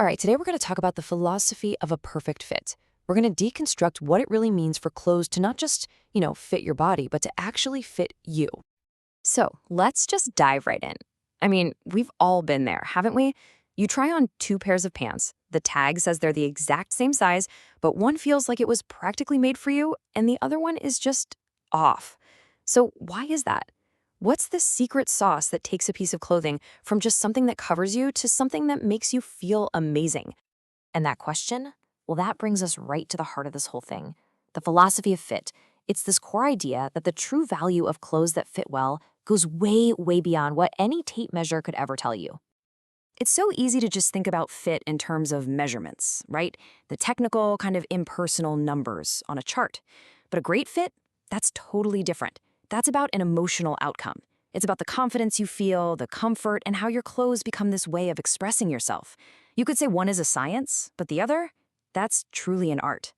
All right, today we're going to talk about the philosophy of a perfect fit. We're going to deconstruct what it really means for clothes to not just, fit your body, but to actually fit you. So let's just dive right in. I mean, we've all been there, haven't we? You try on two pairs of pants. The tag says they're the exact same size, but one feels like it was practically made for you, and the other one is just off. So, why is that? What's the secret sauce that takes a piece of clothing from just something that covers you to something that makes you feel amazing? And that question, well, that brings us right to the heart of this whole thing. The philosophy of fit. It's this core idea that the true value of clothes that fit well goes way, way beyond what any tape measure could ever tell you. It's so easy to just think about fit in terms of measurements, right? The technical, kind of impersonal numbers on a chart. But a great fit, that's totally different. That's about an emotional outcome. It's about the confidence you feel, the comfort, and how your clothes become this way of expressing yourself. You could say one is a science, but the other, that's truly an art.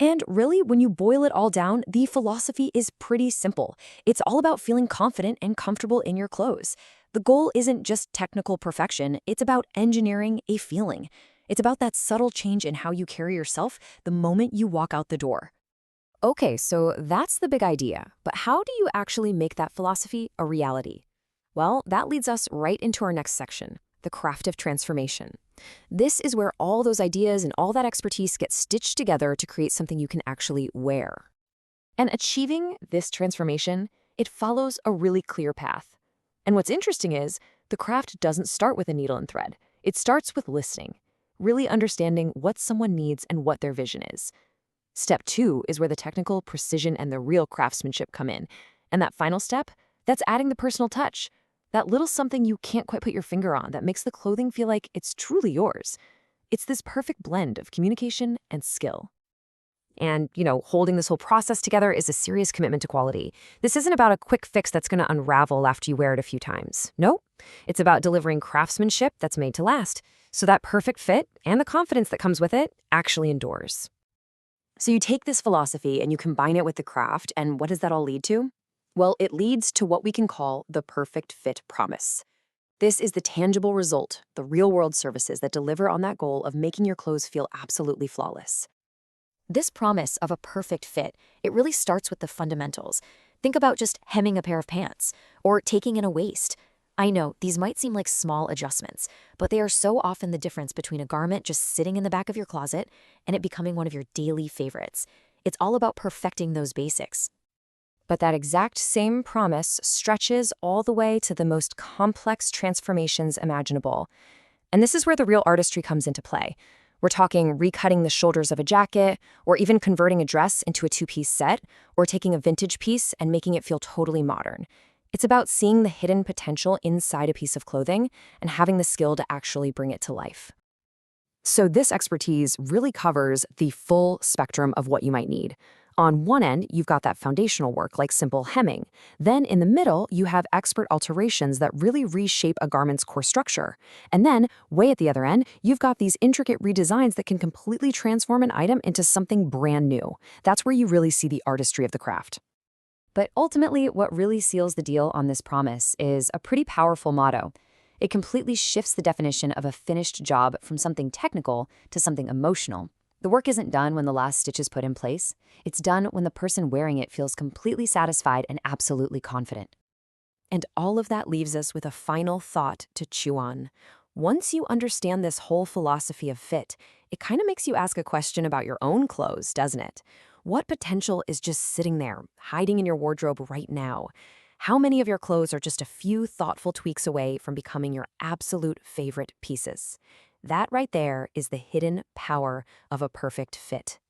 And really, when you boil it all down, the philosophy is pretty simple. It's all about feeling confident and comfortable in your clothes. The goal isn't just technical perfection, it's about engineering a feeling. It's about that subtle change in how you carry yourself the moment you walk out the door. Okay, so that's the big idea, but how do you actually make that philosophy a reality? Well, that leads us right into our next section, the craft of transformation. This is where all those ideas and all that expertise get stitched together to create something you can actually wear. And achieving this transformation, it follows a really clear path. And what's interesting is, the craft doesn't start with a needle and thread. It starts with listening, really understanding what someone needs and what their vision is. Step 2 is where the technical precision and the real craftsmanship come in. And that final step, that's adding the personal touch. That little something you can't quite put your finger on that makes the clothing feel like it's truly yours. It's this perfect blend of communication and skill. And, holding this whole process together is a serious commitment to quality. This isn't about a quick fix that's going to unravel after you wear it a few times. No, it's about delivering craftsmanship that's made to last, so that perfect fit and the confidence that comes with it actually endures. So you take this philosophy and you combine it with the craft, and what does that all lead to? Well, it leads to what we can call the perfect fit promise. This is the tangible result, the real-world services that deliver on that goal of making your clothes feel absolutely flawless. This promise of a perfect fit, it really starts with the fundamentals. Think about just hemming a pair of pants or taking in a waist. I know these might seem like small adjustments, but they are so often the difference between a garment just sitting in the back of your closet and it becoming one of your daily favorites. It's all about perfecting those basics. But that exact same promise stretches all the way to the most complex transformations imaginable. And this is where the real artistry comes into play. We're talking recutting the shoulders of a jacket, or even converting a dress into a two-piece set, or taking a vintage piece and making it feel totally modern. It's about seeing the hidden potential inside a piece of clothing and having the skill to actually bring it to life. So this expertise really covers the full spectrum of what you might need. On one end, you've got that foundational work like simple hemming. Then in the middle, you have expert alterations that really reshape a garment's core structure. And then, way at the other end, you've got these intricate redesigns that can completely transform an item into something brand new. That's where you really see the artistry of the craft. But ultimately, what really seals the deal on this promise is a pretty powerful motto. It completely shifts the definition of a finished job from something technical to something emotional. The work isn't done when the last stitch is put in place. It's done when the person wearing it feels completely satisfied and absolutely confident. And all of that leaves us with a final thought to chew on. Once you understand this whole philosophy of fit, it kind of makes you ask a question about your own clothes, doesn't it? What potential is just sitting there, hiding in your wardrobe right now? How many of your clothes are just a few thoughtful tweaks away from becoming your absolute favorite pieces? That right there is the hidden power of a perfect fit.